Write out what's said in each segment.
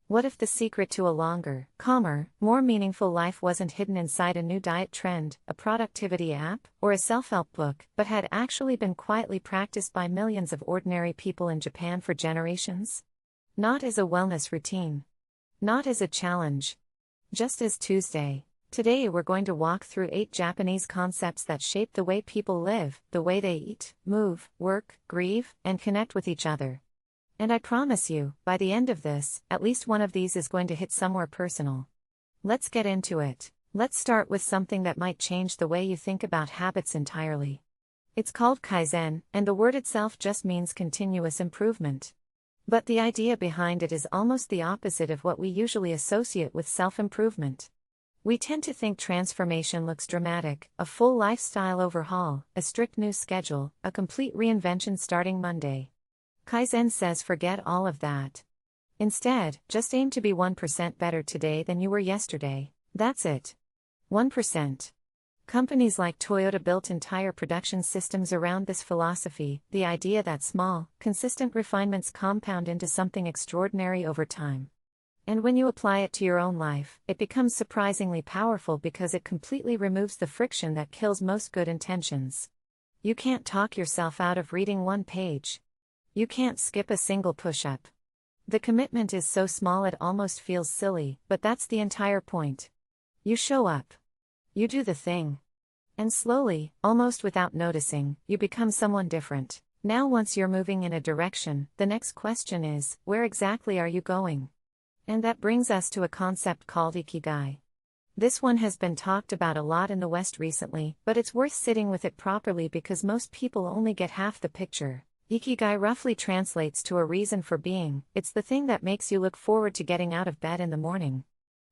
What if the secret to a longer, calmer, more meaningful life wasn't hidden inside a new diet trend, a productivity app, or a self-help book, but had actually been quietly practiced by millions of ordinary people in Japan for generations? Not as a wellness routine. Not as a challenge. Just as Tuesday. Today we're going to walk through 8 Japanese concepts that shape the way people live, the way they eat, move, work, grieve, and connect with each other. And I promise you, by the end of this, at least one of these is going to hit somewhere personal. Let's get into it. Let's start with something that might change the way you think about habits entirely. It's called Kaizen, and the word itself just means continuous improvement. But the idea behind it is almost the opposite of what we usually associate with self-improvement. We tend to think transformation looks dramatic, a full lifestyle overhaul, a strict new schedule, a complete reinvention starting Monday. Kaizen says forget all of that. Instead, just aim to be 1% better today than you were yesterday. That's it. 1%. Companies like Toyota built entire production systems around this philosophy, the idea that small, consistent refinements compound into something extraordinary over time. And when you apply it to your own life, it becomes surprisingly powerful because it completely removes the friction that kills most good intentions. You can't talk yourself out of reading one page. You can't skip a single push-up. The commitment is so small it almost feels silly, but that's the entire point. You show up. You do the thing. And slowly, almost without noticing, you become someone different. Now once you're moving in a direction, the next question is, where exactly are you going? And that brings us to a concept called Ikigai. This one has been talked about a lot in the West recently, but it's worth sitting with it properly because most people only get half the picture. Ikigai roughly translates to a reason for being. It's the thing that makes you look forward to getting out of bed in the morning.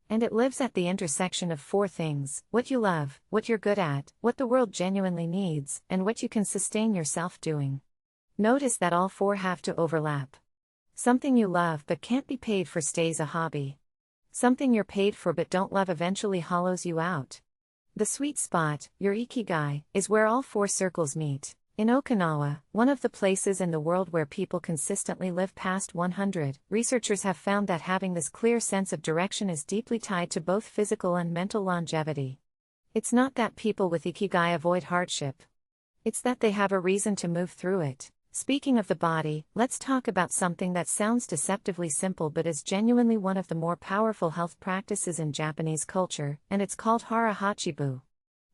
And it lives at the intersection of 4 things: what you love, what you're good at, what the world genuinely needs, and what you can sustain yourself doing. Notice that all 4 have to overlap. Something you love but can't be paid for stays a hobby. Something you're paid for but don't love eventually hollows you out. The sweet spot, your Ikigai, is where all 4 circles meet. In Okinawa, one of the places in the world where people consistently live past 100, researchers have found that having this clear sense of direction is deeply tied to both physical and mental longevity. It's not that people with Ikigai avoid hardship. It's that they have a reason to move through it. Speaking of the body, let's talk about something that sounds deceptively simple but is genuinely one of the more powerful health practices in Japanese culture, and it's called Hara Hachi Bu.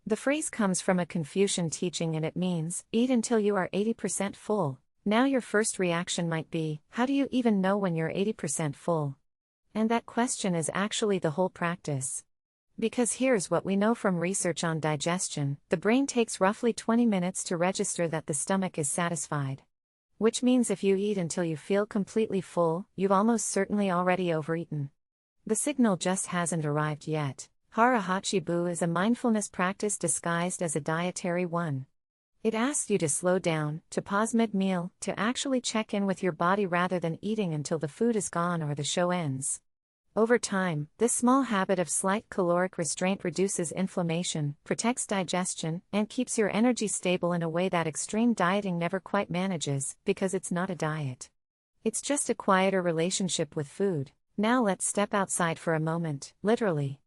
The phrase comes from a Confucian teaching and it means, eat until you are 80% full. Now your first reaction might be, how do you even know when you're 80% full? And that question is actually the whole practice. Because here's what we know from research on digestion: the brain takes roughly 20 minutes to register that the stomach is satisfied. Which means if you eat until you feel completely full, you've almost certainly already overeaten. The signal just hasn't arrived yet. Hara Hachi Bu is a mindfulness practice disguised as a dietary one. It asks you to slow down, to pause mid-meal, to actually check in with your body rather than eating until the food is gone or the show ends. Over time, this small habit of slight caloric restraint reduces inflammation, protects digestion, and keeps your energy stable in a way that extreme dieting never quite manages, because it's not a diet. It's just a quieter relationship with food. Now let's step outside for a moment, literally.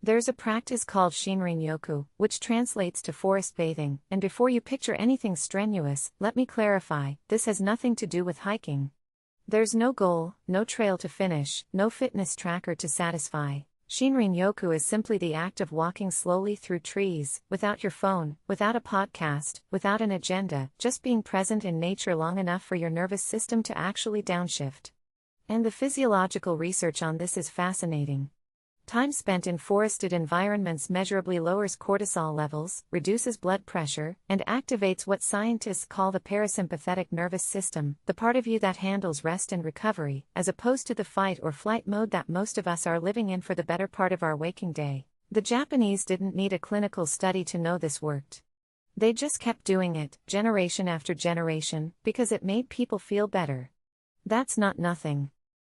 There's a practice called Shinrin-yoku, which translates to forest bathing, and before you picture anything strenuous, let me clarify, this has nothing to do with hiking. There's no goal, no trail to finish, no fitness tracker to satisfy. Shinrin-yoku is simply the act of walking slowly through trees, without your phone, without a podcast, without an agenda, just being present in nature long enough for your nervous system to actually downshift. And the physiological research on this is fascinating. Time spent in forested environments measurably lowers cortisol levels, reduces blood pressure, and activates what scientists call the parasympathetic nervous system, the part of you that handles rest and recovery, as opposed to the fight or flight mode that most of us are living in for the better part of our waking day. The Japanese didn't need a clinical study to know this worked. They just kept doing it, generation after generation, because it made people feel better. That's not nothing.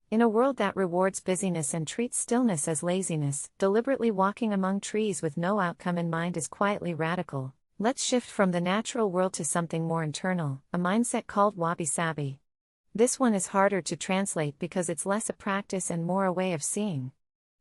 In a world that rewards busyness and treats stillness as laziness, deliberately walking among trees with no outcome in mind is quietly radical. Let's shift from the natural world to something more internal, a mindset called Wabi-sabi. This one is harder to translate because it's less a practice and more a way of seeing.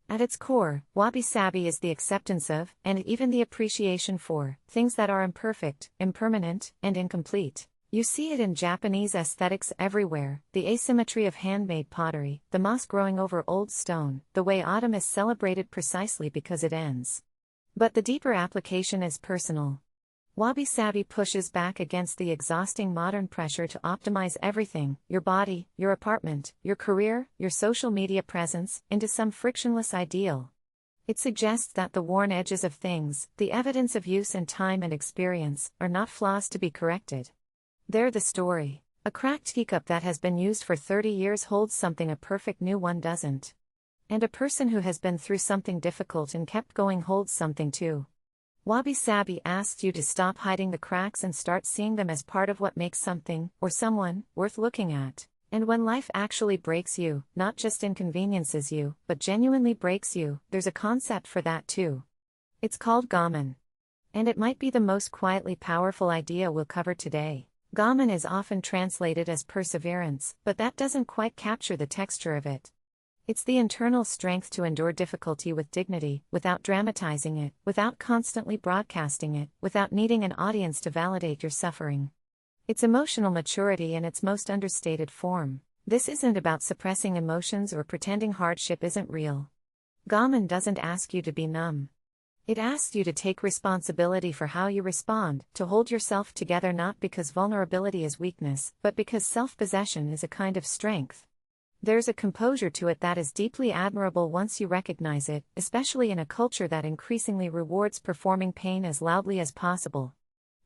At its core, wabi-sabi is the acceptance of, and even the appreciation for, things that are imperfect, impermanent, and incomplete. You see it in Japanese aesthetics everywhere: the asymmetry of handmade pottery, the moss growing over old stone, the way autumn is celebrated precisely because it ends. But the deeper application is personal. Wabi-sabi pushes back against the exhausting modern pressure to optimize everything: your body, your apartment, your career, your social media presence, into some frictionless ideal. It suggests that the worn edges of things, the evidence of use and time and experience, are not flaws to be corrected. They're the story. A cracked teacup that has been used for 30 years holds something a perfect new one doesn't. And a person who has been through something difficult and kept going holds something too. Wabi-sabi asks you to stop hiding the cracks and start seeing them as part of what makes something, or someone, worth looking at. And when life actually breaks you, not just inconveniences you, but genuinely breaks you, there's a concept for that too. It's called gamen. And it might be the most quietly powerful idea we'll cover today. Gamen is often translated as perseverance, but that doesn't quite capture the texture of it. It's the internal strength to endure difficulty with dignity, without dramatizing it, without constantly broadcasting it, without needing an audience to validate your suffering. It's emotional maturity in its most understated form. This isn't about suppressing emotions or pretending hardship isn't real. Gamen doesn't ask you to be numb. It asks you to take responsibility for how you respond, to hold yourself together not because vulnerability is weakness, but because self-possession is a kind of strength. There's a composure to it that is deeply admirable once you recognize it, especially in a culture that increasingly rewards performing pain as loudly as possible.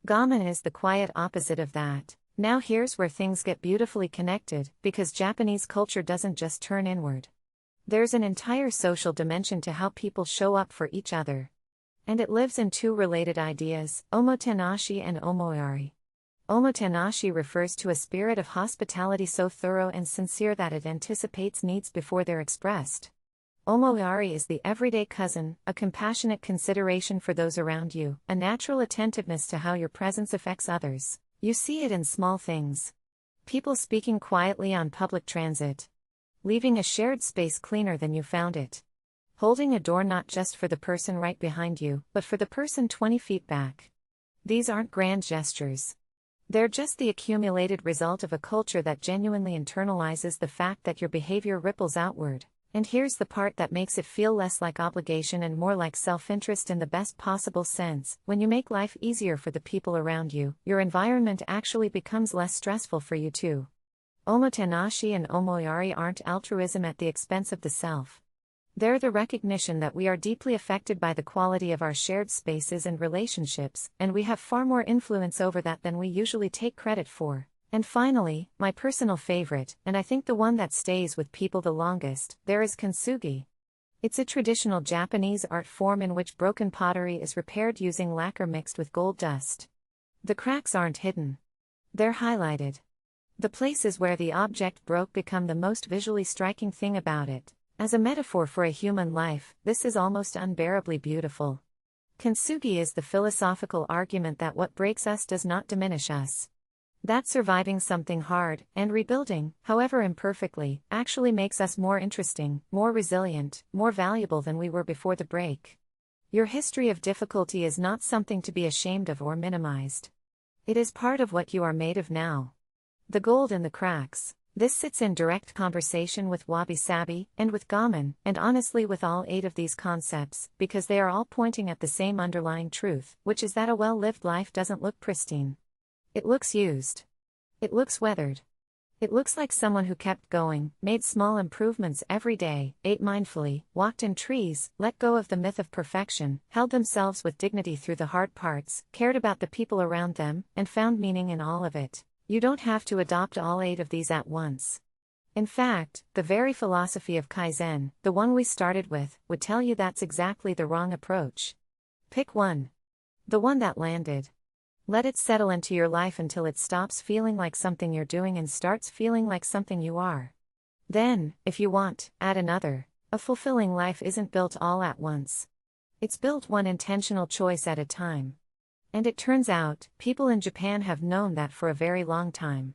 Gamen is the quiet opposite of that. Now here's where things get beautifully connected, because Japanese culture doesn't just turn inward. There's an entire social dimension to how people show up for each other. And it lives in two related ideas: omotenashi and omoyari. Omotenashi refers to a spirit of hospitality so thorough and sincere that it anticipates needs before they're expressed. Omoyari is the everyday cousin, a compassionate consideration for those around you, a natural attentiveness to how your presence affects others. You see it in small things. People speaking quietly on public transit. Leaving a shared space cleaner than you found it. Holding a door not just for the person right behind you, but for the person 20 feet back. These aren't grand gestures. They're just the accumulated result of a culture that genuinely internalizes the fact that your behavior ripples outward. And here's the part that makes it feel less like obligation and more like self-interest in the best possible sense: when you make life easier for the people around you, your environment actually becomes less stressful for you too. Omotenashi and omoyari aren't altruism at the expense of the self. They're the recognition that we are deeply affected by the quality of our shared spaces and relationships, and we have far more influence over that than we usually take credit for. And finally, my personal favorite, and I think the one that stays with people the longest, there is kintsugi. It's a traditional Japanese art form in which broken pottery is repaired using lacquer mixed with gold dust. The cracks aren't hidden. They're highlighted. The places where the object broke become the most visually striking thing about it. As a metaphor for a human life, this is almost unbearably beautiful. Kintsugi is the philosophical argument that what breaks us does not diminish us. That surviving something hard, and rebuilding, however imperfectly, actually makes us more interesting, more resilient, more valuable than we were before the break. Your history of difficulty is not something to be ashamed of or minimized. It is part of what you are made of now. The gold in the cracks. This sits in direct conversation with wabi-sabi, and with gamen, and honestly with all 8 of these concepts, because they are all pointing at the same underlying truth, which is that a well-lived life doesn't look pristine. It looks used. It looks weathered. It looks like someone who kept going, made small improvements every day, ate mindfully, walked in trees, let go of the myth of perfection, held themselves with dignity through the hard parts, cared about the people around them, and found meaning in all of it. You don't have to adopt all 8 of these at once. In fact, the very philosophy of Kaizen, the one we started with, would tell you that's exactly the wrong approach. Pick one. The one that landed. Let it settle into your life until it stops feeling like something you're doing and starts feeling like something you are. Then, if you want, add another. A fulfilling life isn't built all at once. It's built one intentional choice at a time. And it turns out, people in Japan have known that for a very long time.